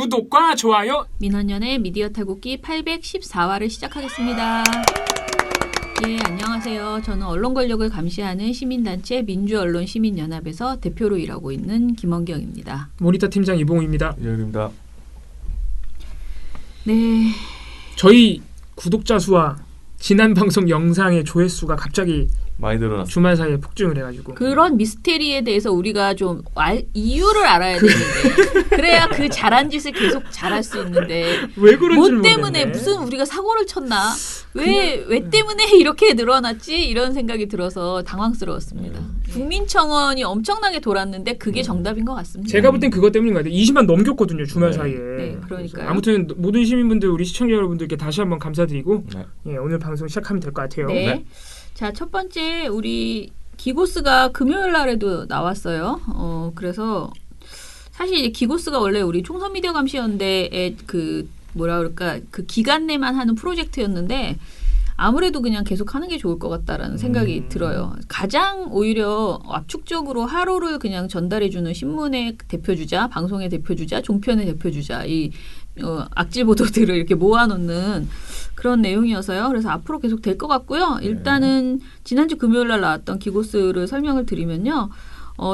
구독과 좋아요. 민원연의 미디어 탈곡기 814화를 시작하겠습니다. 예, 안녕하세요. 저는 언론 권력을 감시하는 시민단체 민주언론시민연합에서 대표로 일하고 있는 김원경입니다. 모니터 팀장 이봉우입니다. 이현입니다. 네. 저희 구독자 수와 지난 방송 영상의 조회수가 갑자기 많이 늘어났어요. 주말 사이에 폭증을 해가지고 그런 미스테리에 대해서 우리가 좀 이유를 알아야 되는데 그래야 그 잘한 짓을 계속 잘할 수 있는데 왜 그런지 뭐 때문에 모르겠네. 무슨 우리가 사고를 쳤나? 왜 때문에 이렇게 늘어났지? 이런 생각이 들어서 당황스러웠습니다. 국민청원이 엄청나게 돌았는데 그게 정답인 것 같습니다. 제가 볼 땐 그것 때문인 것 같아요. 20만 넘겼거든요. 주말 네. 사이에. 네, 그러니까요. 아무튼 모든 시민분들, 우리 시청자 여러분들께 다시 한번 감사드리고 네. 예, 오늘 방송 시작하면 될 것 같아요. 네. 네. 자, 첫 번째 우리 기고스가 금요일 날에도 나왔어요. 그래서 사실 이제 기고스가 원래 우리 총선 미디어 감시연대의 그 뭐라 그럴까 그 기간 내만 하는 프로젝트였는데 아무래도 그냥 계속 하는 게 좋을 것 같다라는 생각이 들어요. 가장 오히려 압축적으로 하루를 그냥 전달해주는 신문의 대표주자, 방송의 대표주자, 종편의 대표주자 이 악질 보도들을 이렇게 모아놓는 그런 내용이어서요. 그래서 앞으로 계속 될 것 같고요. 일단은 지난주 금요일 날 나왔던 기고스를 설명을 드리면요.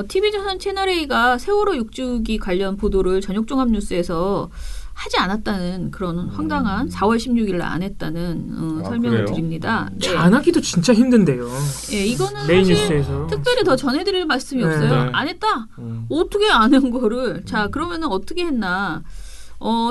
TV조선 채널A가 세월호 6주기 관련 보도를 저녁종합뉴스에서 하지 않았다는 그런 황당한 4월 16일 날 안 했다는 설명을 그래요? 드립니다. 네. 안 하기도 진짜 힘든데요. 예, 이거는 메인 사실 뉴스에서. 특별히 더 전해드릴 말씀이 네. 없어요. 네. 안 했다. 어떻게 안 한 거를. 자, 그러면은 어떻게 했나.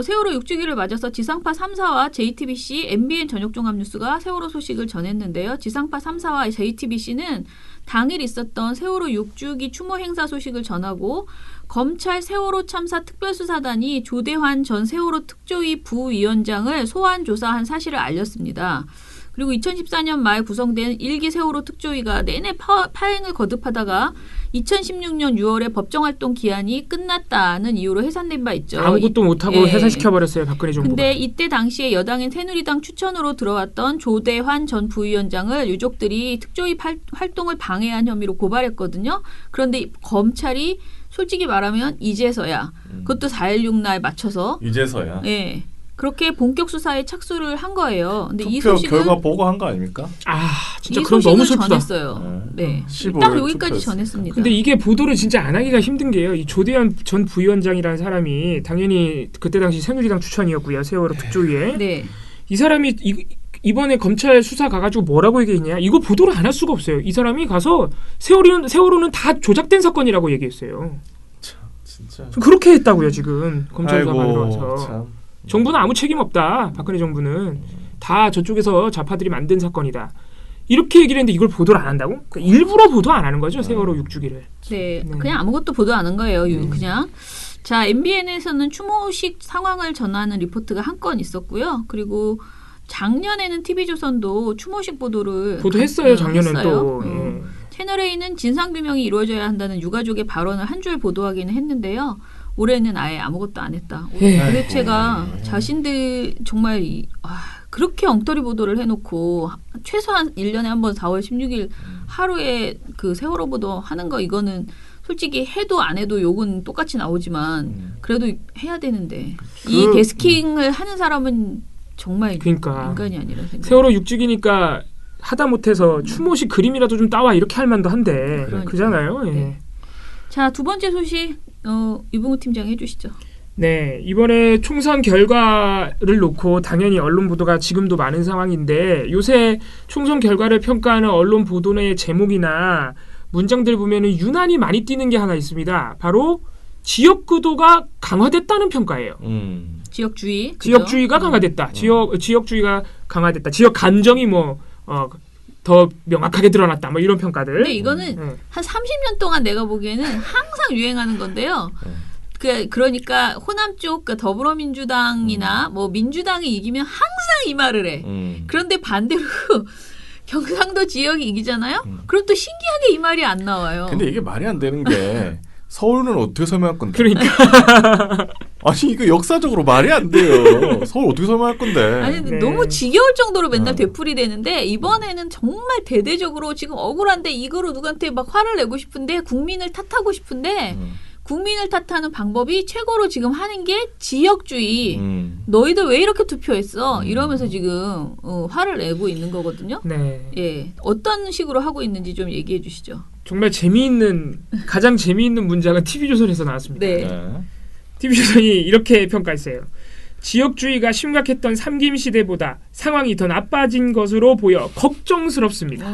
세월호 6주기를 맞아서 지상파 3사와 JTBC, MBN 저녁종합뉴스가 세월호 소식을 전했는데요. 지상파 3사와 JTBC는 당일 있었던 세월호 6주기 추모 행사 소식을 전하고 검찰 세월호 참사 특별수사단이 조대환 전 세월호 특조위 부위원장을 소환 조사한 사실을 알렸습니다. 그리고 2014년 말 구성된 1기 세월호 특조위가 내내 파행을 거듭하다가 2016년 6월에 법정활동 기한이 끝났다는 이유로 해산된 바 있죠. 아무것도 못하고 예. 해산시켜버렸어요. 박근혜 정부가. 근데 이때 당시에 여당인 새누리당 추천으로 들어왔던 조대환 전 부위원장을 유족들이 특조위 활동을 방해한 혐의로 고발했거든요. 그런데 검찰이 솔직히 말하면 이제서야 그것도 4.16 날 맞춰서 이제서야. 예. 그렇게 본격 수사에 착수를 한 거예요. 근데 이 투표 소식은 결과 보고한 거 아닙니까? 진짜 이 그럼 소식을 너무 슬프다. 전했어요. 네. 15일 딱 여기까지 투표였으니까. 전했습니다. 근데 이게 보도를 진짜 안 하기가 힘든 게요. 이 조대환 전 부위원장이라는 사람이 당연히 그때 당시 새누리당 추천이었고요. 세월호 특조위에. 네. 이 사람이 이번에 검찰 수사 가가지고 뭐라고 얘기했냐. 이거 보도를 안 할 수가 없어요. 이 사람이 가서 세월호는 다 조작된 사건이라고 얘기했어요. 참, 진짜. 그렇게 했다고요. 지금 검찰 수사 받으러 와서. 참. 정부는 아무 책임 없다. 박근혜 정부는 다 저쪽에서 좌파들이 만든 사건이다. 이렇게 얘기를 했는데 이걸 보도를 안 한다고? 그러니까 일부러 보도 안 하는 거죠. 세월호 6주기를. 네. 네. 그냥 아무것도 보도 안 한 거예요. 그냥. 자, MBN에서는 추모식 상황을 전하는 리포트가 한 건 있었고요. 그리고 작년에는 TV조선도 추모식 보도를 보도했어요. 작년엔 했어요. 또. 예. 채널A는 진상규명이 이루어져야 한다는 유가족의 발언을 한 줄 보도하기는 했는데요. 올해는 아예 아무것도 안 했다. 도대체가 자신들 정말 그렇게 엉터리 보도를 해놓고 최소한 1년에 한 번 4월 16일 하루에 그 세월호 보도 하는 거 이거는 솔직히 해도 안 해도 욕은 똑같이 나오지만 그래도 해야 되는데 이 데스킹을 하는 사람은 정말 그러니까. 인간이 아니라 생각. 세월호 6주기니까 하다 못해서 추모식 그림이라도 좀 따와 이렇게 할 만도 한데 그러니까. 그잖아요. 예. 네. 자, 두 번째 소식 이봉우 팀장이 해주시죠. 네, 이번에 총선 결과를 놓고 당연히 언론 보도가 지금도 많은 상황인데 요새 총선 결과를 평가하는 언론 보도의 제목이나 문장들 보면은 유난히 많이 띄는 게 하나 있습니다. 바로 지역구도가 강화됐다는 평가예요. 지역주의. 그죠? 지역주의가 강화됐다. 지역주의가 강화됐다. 지역 감정이 더 명확하게 드러났다. 뭐 이런 평가들. 근데 이거는 한 30년 동안 내가 보기에는 항상 유행하는 건데요. 그러니까 호남 쪽 더불어민주당이나 뭐 민주당이 이기면 항상 이 말을 해. 그런데 반대로 경상도 지역이 이기잖아요. 그럼 또 신기하게 이 말이 안 나와요. 근데 이게 말이 안 되는 게 서울은 어떻게 설명할 건데? 그러니까. 아니 이거 역사적으로 말이 안 돼요. 서울 어떻게 설명할 건데? 아니 네. 너무 지겨울 정도로 맨날 되풀이 되는데 이번에는 정말 대대적으로 지금 억울한데 이거로 누구한테 막 화를 내고 싶은데 국민을 탓하고 싶은데 국민을 탓하는 방법이 최고로 지금 하는 게 지역주의. 너희들 왜 이렇게 투표했어? 이러면서 지금 화를 내고 있는 거거든요. 네. 예, 어떤 식으로 하고 있는지 좀 얘기해 주시죠. 정말 가장 재미있는 문장은 TV조선에서 나왔습니다. 네. TV조선이 이렇게 평가했어요. 지역주의가 심각했던 삼김 시대보다 상황이 더 나빠진 것으로 보여 걱정스럽습니다.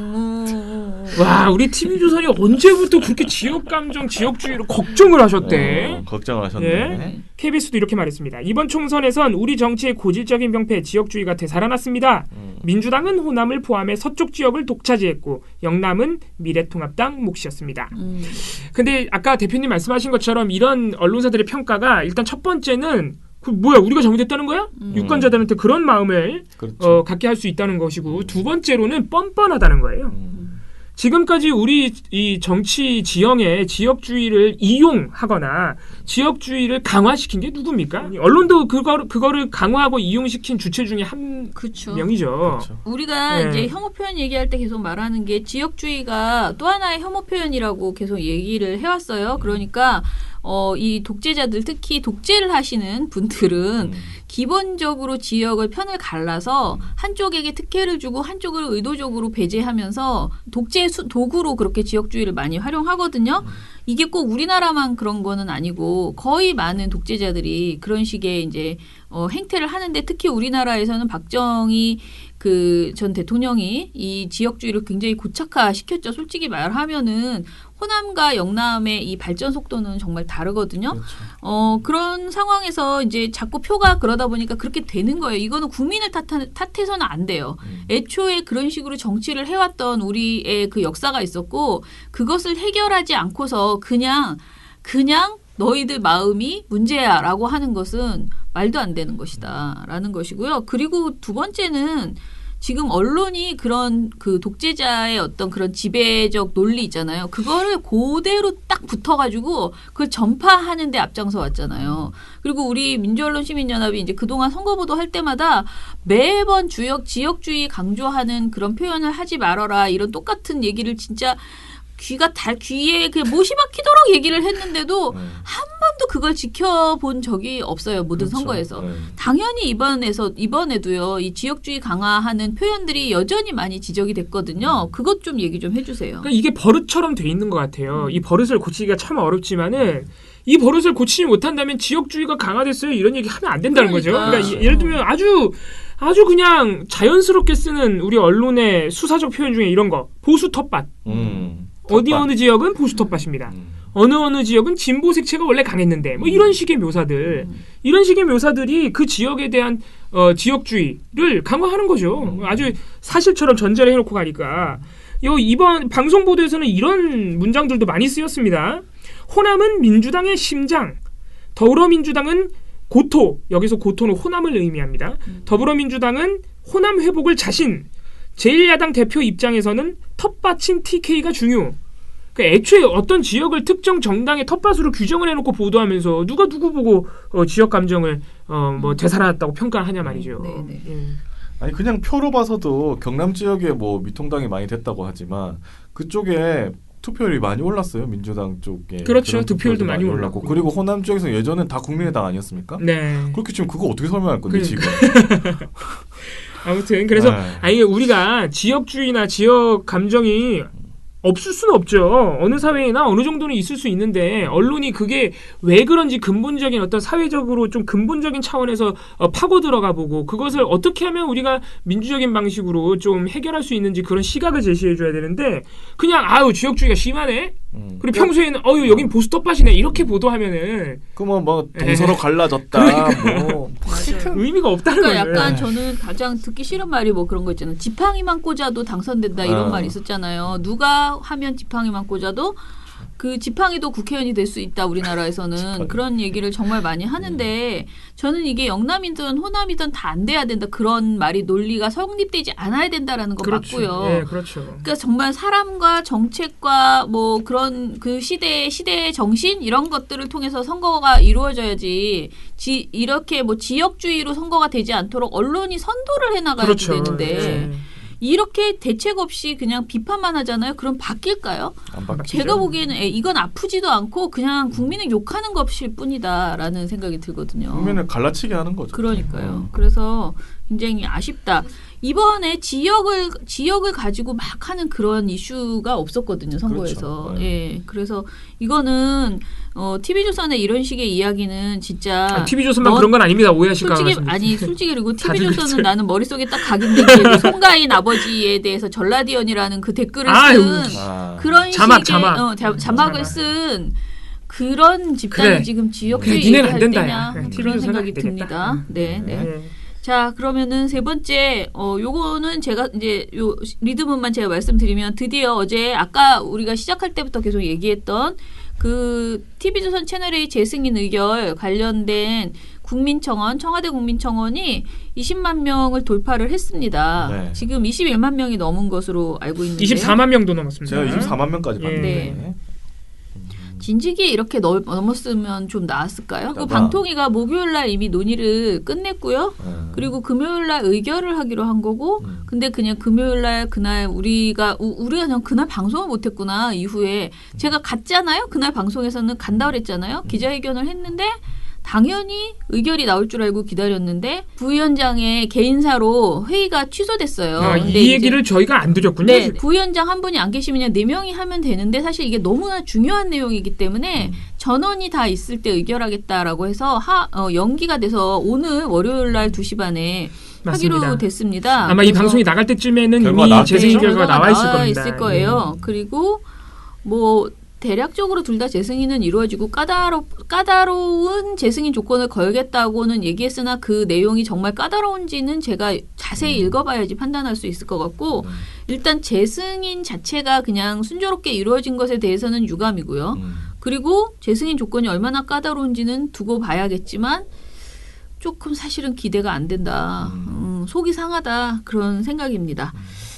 와, 우리 TV조선이 언제부터 그렇게 지역감정, 지역주의로 걱정을 하셨대? 걱정을 하셨네. 예? KBS도 이렇게 말했습니다. 이번 총선에선 우리 정치의 고질적인 병폐 지역주의가 되살아났습니다. 민주당은 호남을 포함해 서쪽 지역을 독차지했고 영남은 미래통합당 몫이었습니다. 근데 아까 대표님 말씀하신 것처럼 이런 언론사들의 평가가 일단 첫 번째는 뭐야 우리가 잘못했다는 거야? 유권자들한테 그런 마음을 그렇죠. 갖게 할 수 있다는 것이고 두 번째로는 뻔뻔하다는 거예요. 지금까지 우리 이 정치 지형의 지역주의를 이용하거나 지역주의를 강화시킨 게 누굽니까? 언론도 그거를 강화하고 이용시킨 주체 중에 한 그렇죠. 명이죠. 그렇죠. 우리가 네. 이제 혐오 표현 얘기할 때 계속 말하는 게 지역주의가 또 하나의 혐오 표현이라고 계속 얘기를 해왔어요. 그러니까 이 독재자들 특히 독재를 하시는 분들은 기본적으로 지역을 편을 갈라서 한쪽에게 특혜를 주고 한쪽을 의도적으로 배제하면서 독재 도구로 그렇게 지역주의를 많이 활용하거든요. 이게 꼭 우리나라만 그런 거는 아니고 거의 많은 독재자들이 그런 식의 이제 행태를 하는데 특히 우리나라에서는 박정희 그 전 대통령이 이 지역주의를 굉장히 고착화시켰죠. 솔직히 말하면은 호남과 영남의 이 발전 속도는 정말 다르거든요. 그렇죠. 그런 상황에서 이제 자꾸 표가 그러다 보니까 그렇게 되는 거예요. 이거는 국민을 탓해서는 안 돼요. 애초에 그런 식으로 정치를 해왔던 우리의 그 역사가 있었고 그것을 해결하지 않고서 그냥 너희들 마음이 문제야라고 하는 것은 말도 안 되는 것이다라는 것이고요. 그리고 두 번째는 지금 언론이 그런 그 독재자의 어떤 그런 지배적 논리 있잖아요. 그거를 그대로 딱 붙어가지고 그걸 전파하는 데 앞장서 왔잖아요. 그리고 우리 민주언론시민연합이 이제 그동안 선거보도 할 때마다 매번 지역주의 강조하는 그런 표현을 하지 말아라 이런 똑같은 얘기를 진짜 귀에 그냥 못이 박히도록 얘기를 했는데도 한 번도 그걸 지켜본 적이 없어요. 모든 그렇죠. 선거에서. 네. 당연히 이번에도요. 이 지역주의 강화하는 표현들이 여전히 많이 지적이 됐거든요. 그것 좀 얘기 좀 해주세요. 그러니까 이게 버릇처럼 돼 있는 것 같아요. 이 버릇을 고치기가 참 어렵지만은 이 버릇을 고치지 못한다면 지역주의가 강화됐어요. 이런 얘기 하면 안 된다는 거죠. 그러니까 예를 들면 아주 그냥 자연스럽게 쓰는 우리 언론의 수사적 표현 중에 이런 거. 보수 텃밭. 어느 지역은 보수 텃밭입니다. 어느 지역은 진보 색채가 원래 강했는데 뭐 이런 식의 묘사들. 이런 식의 묘사들이 그 지역에 대한 지역주의를 강화하는 거죠. 아주 사실처럼 전제를 해놓고 가니까. 이번 방송 보도에서는 이런 문장들도 많이 쓰였습니다. 호남은 민주당의 심장, 더불어민주당은 고토, 여기서 고토는 호남을 의미합니다. 더불어민주당은 호남 회복을 자신, 제1야당 대표 입장에서는 텃밭인 TK가 중요. 그러니까 애초에 어떤 지역을 특정 정당의 텃밭으로 규정을 해놓고 보도하면서 누가 누구 보고 지역 감정을 되살아났다고 평가하냐 말이죠. 네네. 예. 아니 그냥 표로 봐서도 경남 지역에 뭐 미통당이 많이 됐다고 하지만 그쪽에 투표율이 많이 올랐어요. 민주당 쪽에. 그렇죠. 그런 득표율도 많이 올랐고. 그리고 호남 쪽에서 예전엔 다 국민의당 아니었습니까? 네. 그렇게 지금 그거 어떻게 설명할 건데 지금. 아무튼 그래서 네. 우리가 지역주의나 지역 감정이 없을 수는 없죠. 어느 사회나 어느 정도는 있을 수 있는데 언론이 그게 왜 그런지 근본적인 어떤 사회적으로 좀 근본적인 차원에서 파고 들어가 보고 그것을 어떻게 하면 우리가 민주적인 방식으로 좀 해결할 수 있는지 그런 시각을 제시해 줘야 되는데 그냥 지역주의가 심하네. 그리고 평소에는 여긴 보수 텃밭이네 이렇게 보도하면은 그러면 뭐 동서로 갈라졌다. 그러니까. 뭐 의미가 없다는 그러니까 거예요. 약간 저는 가장 듣기 싫은 말이 뭐 그런 거 있잖아요. 지팡이만 꽂아도 당선된다 이런 말이 있었잖아요. 누가 하면 지팡이만 꽂아도 그 지팡이도 국회의원이 될 수 있다 우리나라에서는 그런 얘기를 정말 많이 하는데 저는 이게 영남이든 호남이든 다 안 돼야 된다 그런 말이 논리가 성립되지 않아야 된다라는 거 그렇죠. 맞고요. 네, 그렇죠. 그러니까 정말 사람과 정책과 뭐 그런 그 시대의 정신 이런 것들을 통해서 선거가 이루어져야지 이렇게 뭐 지역주의로 선거가 되지 않도록 언론이 선도를 해나가야 그렇죠. 되는데 네. 이렇게 대책 없이 그냥 비판만 하잖아요. 그럼 바뀔까요? 안 바뀌죠. 제가 보기에는 이건 아프지도 않고 그냥 국민을 욕하는 것일 뿐이다라는 생각이 들거든요. 국민을 갈라치게 하는 거죠. 그러니까요. 그래서 굉장히 아쉽다. 이번에 지역을 가지고 막 하는 그런 이슈가 없었거든요, 선거에서. 그렇죠. 예. 그래서 이거는 TV조선의 이런 식의 이야기는 진짜 TV조선만 그런 건 아닙니다. 오해하실까 솔직히 그리고 다들 TV조선은 그랬어요. 나는 머릿속에 딱 각인된 송가인 아버지에 대해서 전라디언이라는 그 댓글을 쓴 아. 그런 자막. 자막을 쓴 그런 집단이 그래. 지금 지역주의 그래, 니네는 안 얘기할 된다, 때냐 야. 그런 TV조선은 생각이 안 되겠다. 듭니다. 네, 네. 네. 자, 그러면은 세 번째, 요거는 제가 이제 요 리드문만 제가 말씀드리면 드디어 어제 아까 우리가 시작할 때부터 계속 얘기했던 그 TV조선 채널A 재승인 의결 관련된 국민청원, 청와대 국민청원이 20만 명을 돌파를 했습니다. 네. 지금 21만 명이 넘은 것으로 알고 있는데요. 24만 명도 넘었습니다. 제가 24만 명까지 봤는데. 네. 진즉이 이렇게 넘었으면 좀 나았을까요? 그 아마- 방통위가 목요일날 이미 논의를 끝냈고요. 그리고 금요일날 의결을 하기로 한 거고, 근데 그냥 금요일날 그날 우리가 그냥 그날 방송을 못했구나 이후에 제가 갔잖아요. 그날 방송에서는 간다 그랬잖아요. 기자회견을 했는데 당연히 의결이 나올 줄 알고 기다렸는데 부위원장의 개인사로 회의가 취소됐어요. 근데 이 이제 얘기를 저희가 안 드렸군요. 네, 부위원장 한 분이 안 계시면 4명이 하면 되는데 사실 이게 너무나 중요한 내용이기 때문에 전원이 다 있을 때 의결하겠다라고 해서 연기가 돼서 오늘 월요일 날 2시 반에 맞습니다. 하기로 됐습니다. 아마 이 그래서 방송이 나갈 때쯤에는 결과가 이미 나왔겠죠? 재승인 결과가 나와 있을 겁니다. 있을 거예요. 그리고 뭐 대략적으로 둘 다 재승인은 이루어지고 까다로운 재승인 조건을 걸겠다고는 얘기했으나 그 내용이 정말 까다로운지는 제가 자세히 읽어봐야지 판단할 수 있을 것 같고 일단 재승인 자체가 그냥 순조롭게 이루어진 것에 대해서는 유감이고요. 그리고 재승인 조건이 얼마나 까다로운지는 두고 봐야겠지만 조금 사실은 기대가 안 된다. 속이 상하다. 그런 생각입니다.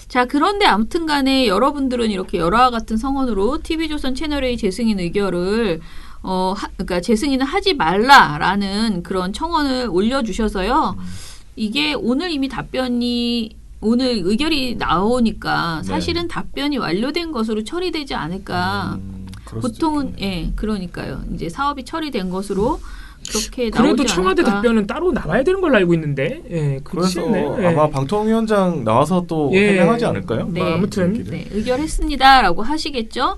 자, 그런데 아무튼 간에 여러분들은 이렇게 열화와 같은 성원으로 TV조선 채널A 재승인 의결을 그러니까 재승인을 하지 말라라는 그런 청원을 올려주셔서요. 이게 오늘 이미 오늘 의결이 나오니까 사실은 답변이 완료된 것으로 처리되지 않을까. 보통은 그러니까요. 이제 사업이 처리된 것으로 그렇게 나오지 그래도 청와대 않을까. 답변은 따로 나와야 되는 걸로 알고 있는데. 그래서 그렇지. 아마 방통위원장 나와서 또 해명하지 않을까요? 네. 뭐 아무튼 네, 의결했습니다라고 하시겠죠.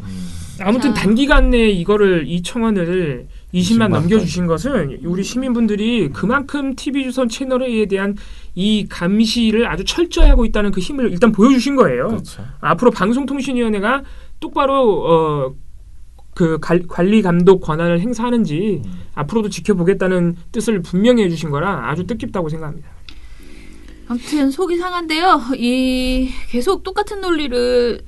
아무튼 자. 단기간 내에 이 청원을 20만 20만 넘겨주신 것은 우리 시민분들이 그만큼 TV조선 채널A에 대한 이 감시를 아주 철저히 하고 있다는 그 힘을 일단 보여주신 거예요. 그렇죠. 앞으로 방송통신위원회가 똑바로 그 관리 감독 권한을 행사하는지 앞으로도 지켜보겠다는 뜻을 분명히 해주신 거라 아주 뜻깊다고 생각합니다. 아무튼 속이 상한데요. 계속 똑같은 논리를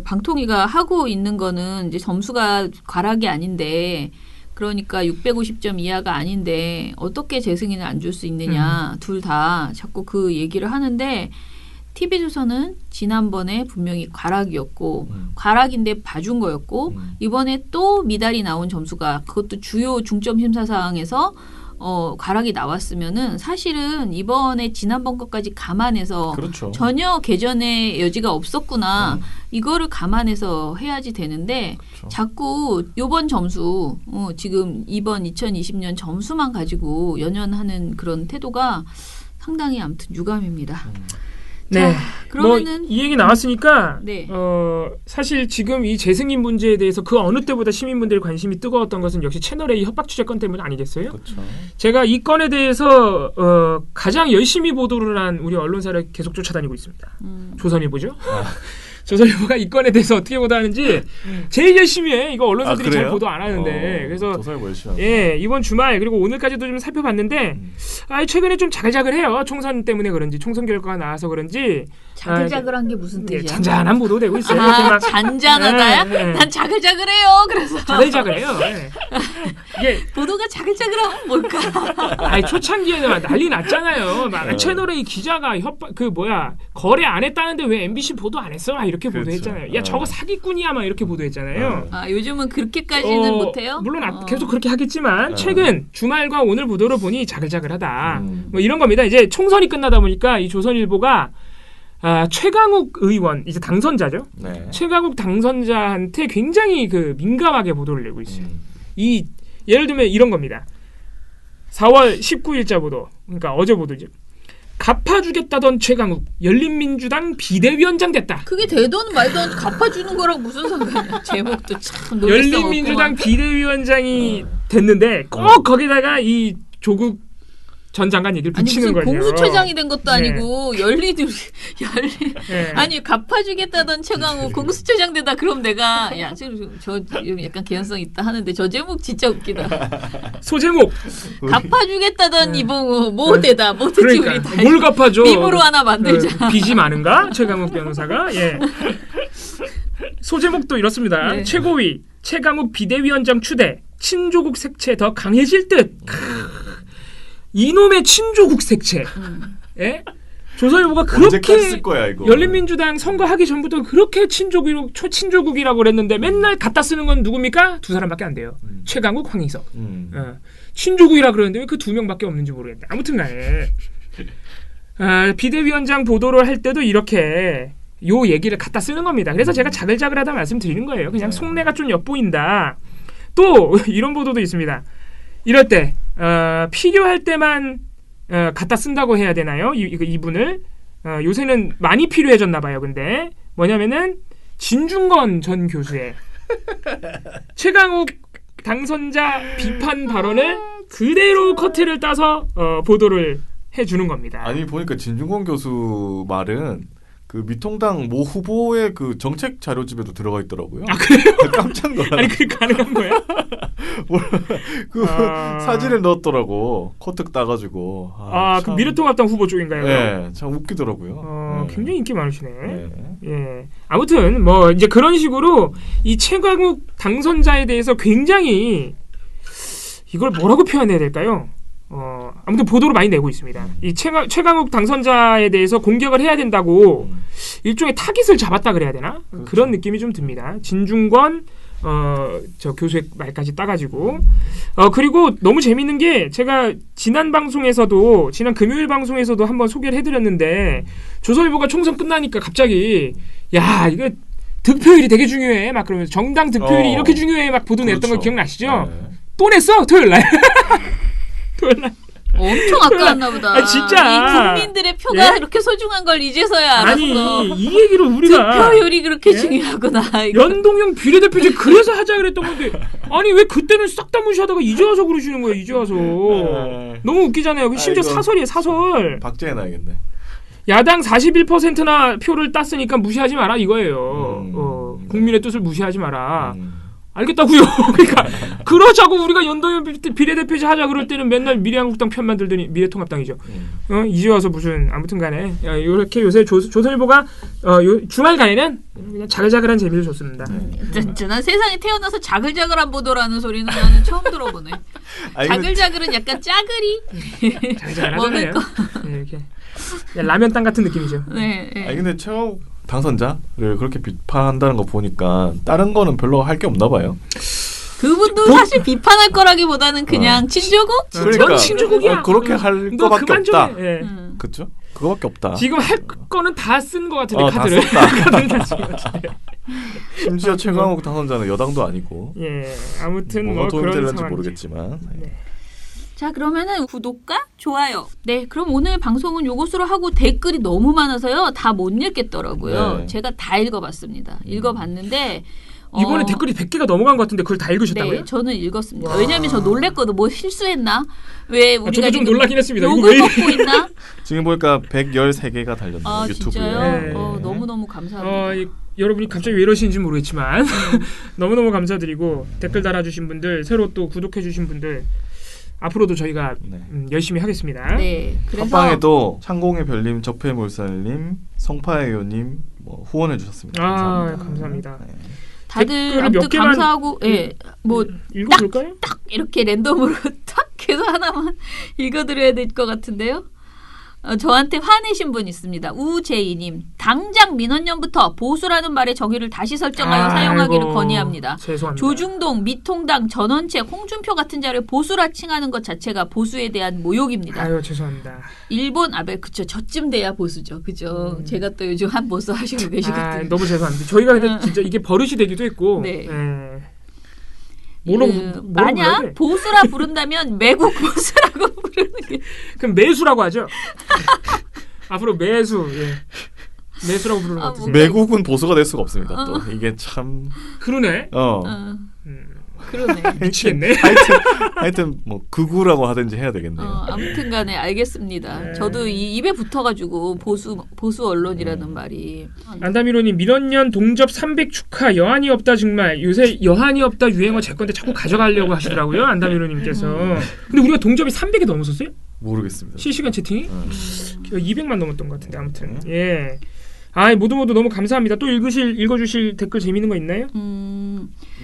방통위가 하고 있는 거는 이제 점수가 과락이 아닌데 그러니까 650점 이하가 아닌데 어떻게 재승인을 안 줄 수 있느냐. 둘 다 자꾸 그 얘기를 하는데 TV조선은 지난번에 분명히 과락이었고 과락인데 봐준 거였고 이번에 또 미달이 나온 점수가 그것도 주요 중점 심사 사항에서 과락이 나왔으면은 사실은 이번에 지난번 것까지 감안해서 그렇죠. 전혀 개전의 여지가 없었구나. 이거를 감안해서 해야지 되는데 그렇죠. 자꾸 요번 점수 지금 이번 2020년 점수만 가지고 연연하는 그런 태도가 상당히 아무튼 유감입니다. 네. 자, 그러면은 이 얘기 나왔으니까 네. 사실 지금 이 재승인 문제에 대해서 그 어느 때보다 시민분들의 관심이 뜨거웠던 것은 역시 채널A 협박 취재 건 때문 아니겠어요? 그렇죠. 제가 이 건에 대해서 가장 열심히 보도를 한 우리 언론사를 계속 쫓아다니고 있습니다. 조선일보죠. 조선일보가 이 건에 대해서 어떻게 보도하는지 제일 열심히 해. 이거 언론사들이 잘 보도 안 하는데. 그래서 조선일보 열심히 하는구나. 이번 주말 그리고 오늘까지도 좀 살펴봤는데 최근에 좀 자글자글해요. 총선 때문에 그런지 총선 결과가 나와서 그런지 자글자글한 게 무슨 뜻이야? 잔잔한 보도되고 있어요. 이렇게 막 잔잔하다야? 네. 난 자글자글해요. 그래서 자글자글해요. 이게 보도가 자글자글하면 뭘까? 초창기에는 막 난리 났잖아요. 막 채널A 기자가 협박 거래 안 했다는데 왜 MBC 보도 안 했어? 이렇게 그렇죠. 보도했잖아요. 야 저거 사기꾼이야 막 이렇게 보도했잖아요. 요즘은 그렇게까지는 못해요? 물론 계속 그렇게 하겠지만 최근 주말과 오늘 보도를 보니 자글자글하다. 뭐 이런 겁니다. 이제 총선이 끝나다 보니까 이 조선일보가 최강욱 의원 이제 당선자죠. 네. 최강욱 당선자한테 굉장히 그 민감하게 보도를 내고 있어요. 음. 이 예를 들면 이런 겁니다. 4월 19일자 보도. 그러니까 어제 보도죠. 갚아주겠다던 최강욱 열린민주당 비대위원장 됐다. 그게 되던 말던 갚아주는 거랑 무슨 상관이야. 제목도 참 논리성 열린민주당 없구만. 비대위원장이 됐는데 꼭 거기다가 이 조국 전 장관 얘기를 아니 붙이는 무슨 거죠. 공수처장이 된 것도 네. 아니고 열린 네. 아니 갚아주겠다던 최강욱 공수처장 되다 그럼 내가 야 지금 저 약간 개연성 있다 하는데 저 제목 진짜 웃기다. 소제목. 갚아주겠다던 이봉우 뭐 되다 뭐 됐지 우리 그러니까 다 뭘 갚아줘? 밈으로 하나 만들자. 빚이 많은가? 최강욱 변호사가 예. 소제목도 이렇습니다. 네. 최고위 최강욱 비대위원장 추대 친조국 색채 더 강해질 듯. 이놈의 친조국 색채. 예? 조선일보가 언제까지 그렇게 쓸 거야 이거? 열린민주당 선거하기 전부터 그렇게 친조국이라고 그랬는데 맨날 갖다 쓰는 건 누굽니까? 두 사람밖에 안 돼요. 최강욱, 황희석. 친조국이라 그러는데 왜 그 두 명밖에 없는지 모르겠다. 아무튼간에 비대위원장 보도를 할 때도 이렇게 요 얘기를 갖다 쓰는 겁니다. 그래서 제가 자글자글하다 말씀드리는 거예요. 그냥 속내가 좀 엿보인다. 또 이런 보도도 있습니다. 이럴 때 필요할 때만 갖다 쓴다고 해야 되나요? 이분을 요새는 많이 필요해졌나 봐요. 근데 뭐냐면은 진중권 전 교수의 최강욱 당선자 비판 발언을 그대로 커트를 따서 보도를 해주는 겁니다. 아니 보니까 진중권 교수 말은 그 미통당 모 후보의 그 정책 자료집에도 들어가 있더라고요. 아 그래요? 깜짝 놀랐네. 아니 그게 가능한 거야? 그 사진을 넣었더라고. 코특 따가지고. 그 미래통합당 후보 쪽인가요? 네, 참 웃기더라고요. 네. 굉장히 인기 많으시네. 네. 예. 아무튼 뭐 이제 그런 식으로 이 최강욱 당선자에 대해서 굉장히 이걸 뭐라고 표현해야 될까요? 아무튼 보도를 많이 내고 있습니다. 이 최강욱 당선자에 대해서 공격을 해야 된다고 일종의 타깃을 잡았다 그래야 되나? 그렇죠. 그런 느낌이 좀 듭니다. 진중권 저 교수의 말까지 따가지고 그리고 너무 재밌는 게 제가 지난 금요일 방송에서도 한번 소개를 해드렸는데 조선일보가 총선 끝나니까 갑자기 야 이거 득표율이 되게 중요해 막 그러면서 정당 득표율이 이렇게 중요해 막 보도 냈던 그렇죠. 거 기억나시죠? 네. 또 냈어 토요일날. 토요일날. 엄청 아까웠나 보다. 아, 진짜. 이 국민들의 표가 예? 이렇게 소중한 걸 이제서야 알았어. 아니 이 얘기를 우리가 득표율이 그렇게 예? 중요하구나. 이거. 연동형 비례대표제 그래서 하자 그랬던 건데 아니 왜 그때는 싹 다 무시하다가 이제 와서 그러시는 거예요. 이제 와서 너무 웃기잖아요. 심지어 아이고. 사설이에요. 사설. 박제해 놔야겠네. 야당 41%나 표를 땄으니까 무시하지 마라 이거예요. 국민의 뜻을 무시하지 마라. 알겠다고요. 그러니까 그러자고 우리가 연동형 비례대표제 하자 그럴 때는 맨날 미래한국당 편만 들더니 미래통합당이죠. 이제 와서 무슨 아무튼간에 이렇게 요새 조선일보가 주말간에는 그냥 자글자글한 재미를 줬습니다. 난 세상에 태어나서 자글자글한 보도라는 소리는 나는 처음 들어보네. 아니, 자글자글은 약간 짜글이 자글자글하잖아요. 네, 이렇게 라면 땅 같은 느낌이죠. 네. 네. 아니 근데 최강욱 당선자를 그렇게 비판한다는 거 보니까 다른 거는 별로 할 게 없나 봐요. 그분도 사실 비판할 거라기보다는 그냥 친조국? 전 친조국이야. 그렇게 할 너 거밖에 그만 좀 없다. 해. 예. 그렇죠? 그거밖에 없다. 지금 할 거는 다 쓴 것 같은데 다 카드를. 썼다. 카드를 다 쓴 것 같은데. 심지어 최강욱 당선자는 여당도 아니고 예, 아무튼 뭐가 뭐 도움이 그런 될는지 상황이죠. 모르겠지만. 네. 자 그러면은 구독과 좋아요. 네 그럼 오늘 방송은 요것으로 하고 댓글이 너무 많아서요 다 못 읽겠더라고요. 네. 제가 다 읽어봤습니다. 읽어봤는데 이번에 댓글이 100개가 넘어간 것 같은데 그걸 다 읽으셨다고요? 네, 저는 읽었습니다. 와. 왜냐하면 저 놀랬거든. 뭐 실수했나? 왜 우리가 저도 좀 지금 놀라긴 했습니다. 이거 욕을 왜 먹고 있나? 지금 보니까 113개가 달렸네요. 아 유튜브에. 진짜요? 네. 너무너무 감사합니다. 여러분이 갑자기 왜 이러시는지 모르겠지만 너무너무 감사드리고 댓글 달아주신 분들 새로 또 구독해주신 분들 앞으로도 저희가 네. 열심히 하겠습니다. 네, 그래서 팟빵에도 창공의 별님, 적폐몰살님, 성파해요님 뭐 후원해 주셨습니다. 감사합니다. 감사합니다. 네. 다들 댓글을 아무튼 몇 개만- 감사하고 예, 뭐 읽어볼까요? 딱 이렇게 랜덤으로 딱 해서 하나만 읽어드려야 될 것 같은데요. 저한테 화내신 분 있습니다. 우제이님. 당장 민원연부터 보수라는 말의 정의를 다시 설정하여 사용하기를 건의합니다. 죄송합니다. 조중동, 미통당, 전원책, 홍준표 같은 자를 보수라 칭하는 것 자체가 보수에 대한 모욕입니다. 아유 죄송합니다. 일본 그쵸 저쯤 돼야 보수죠. 그죠. 제가 또 요즘 한 보수 하시고 계시거든요. 너무 죄송합니다. 저희가 근데 진짜 이게 버릇이 되기도 했고. 네. 뭐라고 만약 보수라 부른다면 매국 보수라고 부르는 게 그럼 매수라고 하죠. 앞으로 매수. 예. 매수라고 부르는 거 뭐 같으세요? 매국은 보수가 될 수가 없습니다. 또 이게 참 그러네. 그러네. 미치겠네. 하여튼 뭐 극우라고 하든지 해야 되겠네요. 아무튼간에 알겠습니다. 네. 저도 이 입에 붙어가지고 보수 언론이라는 말이. 안다미로님 민원연 동접 300 축하 여한이 없다 정말 요새 여한이 없다 유행어 제 건데 자꾸 가져가려고 하시더라고요 안다미로님께서. 근데 우리가 동접이 300이 넘었었어요? 모르겠습니다. 실시간 채팅이 200만 넘었던 것 같은데 아무튼 예. 모두 너무 감사합니다. 또 읽어주실 댓글 재밌는 거 있나요?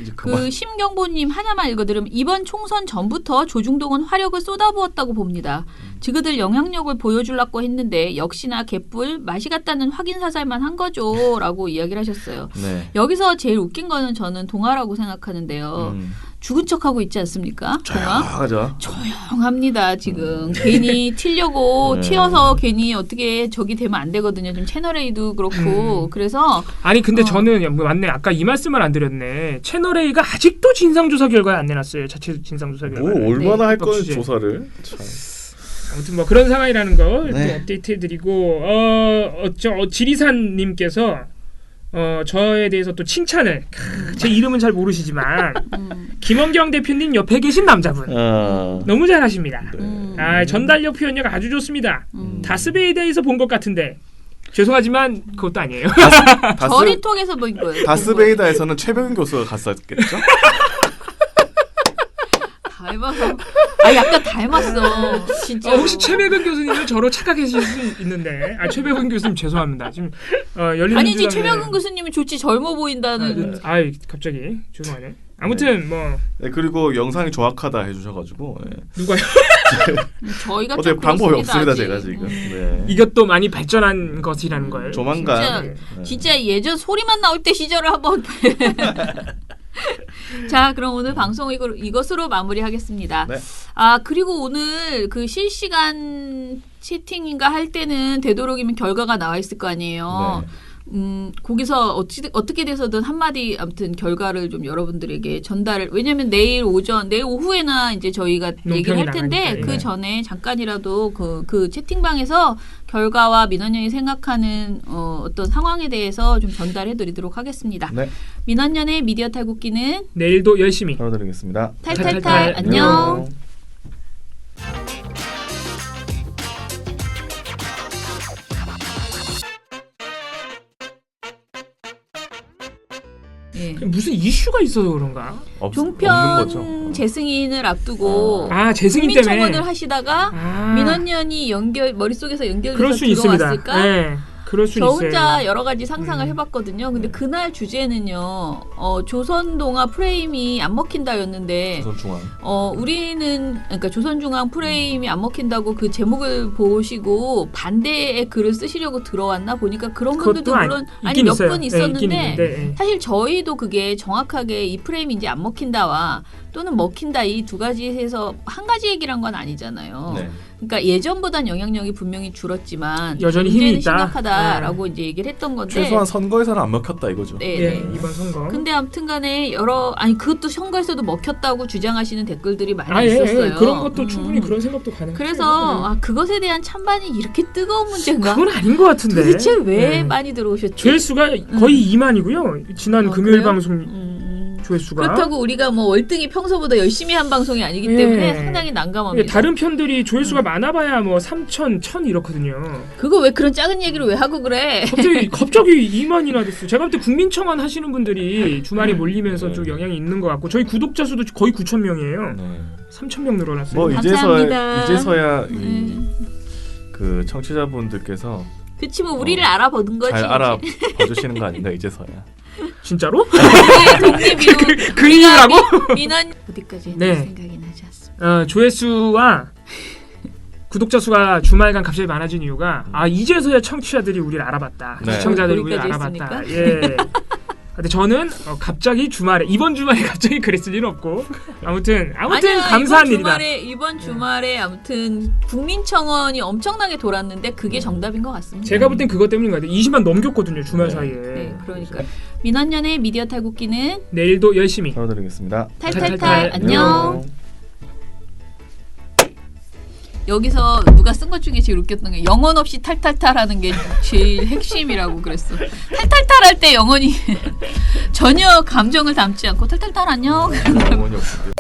이제 그만. 그 심경보님 하나만 읽어드리면 이번 총선 전부터 조중동은 화력을 쏟아부었다고 봅니다. 지그들 영향력을 보여주려고 했는데 역시나 개뿔 맛이 같다는 확인 사살만 한 거죠 라고 이야기를 하셨어요. 네. 여기서 제일 웃긴 거는 저는 동아라고 생각하는데요. 죽은 척하고 있지 않습니까? 동아? 조용하죠. 조용합니다 지금. 괜히 튀려고 네. 튀어서 괜히 어떻게 저기 되면 안 되거든요. 지금 채널A도 그렇고 그래서 아니 근데 저는 맞네 아까 이 말씀을 안 드렸네. 채널A가 아직도 진상조사 결과에 안 내놨어요. 자체 진상조사 결과. 뭐 얼마나 할 거는 취재. 조사를. 참. 아무튼 뭐 그런 상황이라는 거 네. 또 업데이트해드리고 지리산님께서 저에 대해서 또 칭찬을 제 이름은 잘 모르시지만 김원경 대표님 옆에 계신 남자분 너무 잘하십니다. 전달력 표현력 아주 좋습니다. 다스베이다에서 본 것 같은데 죄송하지만 그것도 아니에요. 저리톡에서 본 거예요. 다스베이다에서는 최병현 교수가 갔었겠죠? 닮아서 약간 닮았어 진짜. 혹시 최백은 교수님은 저로 착각하실 수 있는데 최백은 교수님 죄송합니다. 지금 열린 아니지 민주당의- 최명근 교수님은 좋지 젊어 보인다는. 갑자기 죄송하네. 아무튼 뭐 네, 그리고 영상이 정확하다 해주셔가지고 누가요? 저희가 어떻게 좀 방법이 그렇습니다, 없습니다 아직. 제가 지금. 네. 이것도 많이 발전한 것이라는 걸. 조만간. 진짜 예전 소리만 나올 때 시절을 한번. 자, 그럼 오늘 방송 이것으로 마무리하겠습니다. 네. 그리고 오늘 그 실시간 채팅인가 할 때는 되도록이면 결과가 나와 있을 거 아니에요. 네. 거기서 어떻게 돼서든 한마디 아무튼 결과를 좀 여러분들에게 전달을. 왜냐면 내일 오후에나 이제 저희가 얘기를 할 텐데 나가니까, 그 전에 잠깐이라도 그 채팅방에서 결과와 민원연이 생각하는 어떤 상황에 대해서 좀 전달해드리도록 하겠습니다. 네. 민원연의 미디어 탈곡기는 내일도 열심히. 전화드리겠습니다. 탈탈탈 안녕. 예. 무슨 이슈가 있어서 그런가? 없는 거죠. 종편 재승인을 앞두고 재승인 때문에. 국민청원을 하시다가 민원연이 머릿속에서 그럴 연결돼서 수 있습니다. 들어왔을까? 네, 그럴 수 저 있어요. 혼자 여러 가지 상상을 해봤거든요. 근데 그날 주제는요, 조선동화 프레임이 안 먹힌다였는데, 조선중앙. 그러니까 조선중앙 프레임이 안 먹힌다고 그 제목을 보시고 반대의 글을 쓰시려고 들어왔나 보니까 그런 분들도 물론 몇 분 있었는데, 사실 저희도 그게 정확하게 이 프레임인지 안 먹힌다와 또는 먹힌다 이 두 가지에서 한 가지 얘기란 건 아니잖아요. 네. 그러니까 예전보단 영향력이 분명히 줄었지만 여전히 힘이 있다. 심각하다라고 이제 얘기를 했던 건데 최소한 선거에서는 안 먹혔다 이거죠. 네, 예, 네. 이번 선거. 근데 아무튼간에 그것도 선거에서도 먹혔다고 주장하시는 댓글들이 많이 있었어요. 그런 것도 충분히 그런 생각도 가능해요. 그래서 그것에 대한 찬반이 이렇게 뜨거운 문제인가? 그건 아닌 것 같은데. 도대체 왜 많이 들어오셨지? 조회수가 거의 2만이고요. 지난 금요일 그래요? 방송 조회수가. 그렇다고 우리가 뭐 월등히 평소보다 열심히 한 방송이 아니기 때문에 상당히 난감합니다. 다른 편들이 조회수가 많아봐야 뭐 3천, 1,000 이렇거든요. 그거 왜 그런 작은 얘기를 왜 하고 그래? 갑자기 2만이나 됐어요. 제가 볼 때 국민청원 하시는 분들이 주말에 몰리면서 좀 영향이 있는 것 같고 저희 구독자 수도 거의 9천 명이에요. 네. 3천 명 늘어났어요. 뭐 감사합니다. 이제서야 그 청취자분들께서 그치 뭐 우리를 알아보는 거지. 잘 알아봐주시는 거 아닌가 이제서야. 진짜로? 독립이요. 그 이유라고? 민원 어디까지 네. 생각이 나지 않습니다. 조회수와 구독자 수가 주말간 갑자기 많아진 이유가 이제서야 청취자들이 우리를 알아봤다. 네. 시청자들이 우리를 거기까지 알아봤다. 했으니까. 예. 근데 저는 갑자기 이번 주말에 갑자기 그랬을 리는 없고 아무튼 아니야, 감사한 일이다. 이번 주말에 아무튼 국민청원이 엄청나게 돌았는데 그게 정답인 것 같습니다. 제가 볼 땐 그것 때문인 것 같아요. 20만 넘겼거든요 주말 네. 사이에. 네, 그러니까 민원연의 미디어 탈곡기는 내일도 열심히. 전화드리겠습니다. 탈탈탈 안녕. 안녕. 여기서 누가 쓴 것 중에 제일 웃겼던 게 영혼 없이 탈탈탈 하는 게 제일 핵심이라고 그랬어. 탈탈탈 할 때 영혼이 전혀 감정을 담지 않고 탈탈탈 안녕. 영혼이 없을 때.